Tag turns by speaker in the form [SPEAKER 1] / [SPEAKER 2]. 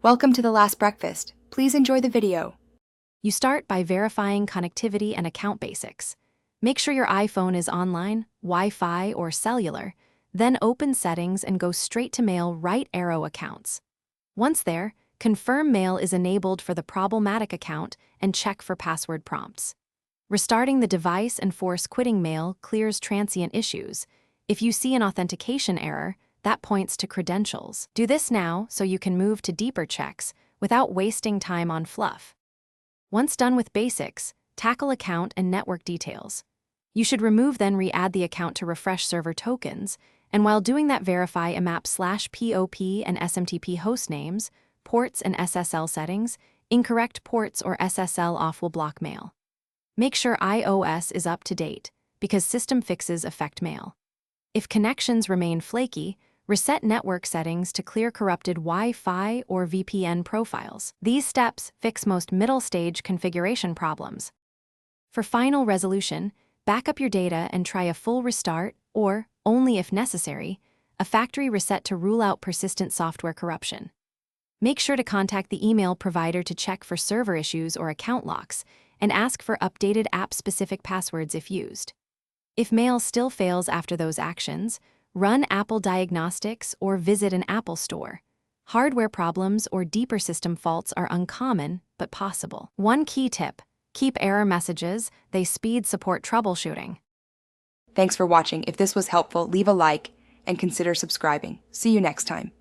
[SPEAKER 1] Welcome to The Last Breakfast. Please enjoy the video.
[SPEAKER 2] You start by verifying connectivity and account basics. Make sure your iPhone is online, Wi-Fi, or cellular, then open Settings and go straight to Mail right arrow accounts. Once there, confirm Mail is enabled for the problematic account and check for password prompts. Restarting the device and force quitting Mail clears transient issues. If you see an authentication error, that points to credentials. Do this now so you can move to deeper checks without wasting time on fluff. Once done with basics, tackle account and network details. You should remove then re-add the account to refresh server tokens, and while doing that verify IMAP/POP and SMTP host names, ports and SSL settings. Incorrect ports or SSL off will block Mail. Make sure iOS is up to date, because system fixes affect Mail. If connections remain flaky, reset network settings to clear corrupted Wi-Fi or VPN profiles. These steps fix most middle-stage configuration problems. For final resolution, back up your data and try a full restart or, only if necessary, a factory reset to rule out persistent software corruption. Make sure to contact the email provider to check for server issues or account locks and ask for updated app-specific passwords if used. If Mail still fails after those actions, run Apple Diagnostics or visit an Apple store. Hardware problems or deeper system faults are uncommon but possible. One key tip: keep error messages, they speed support troubleshooting.
[SPEAKER 1] Thanks for watching. If this was helpful, leave a like and consider subscribing. See you next time.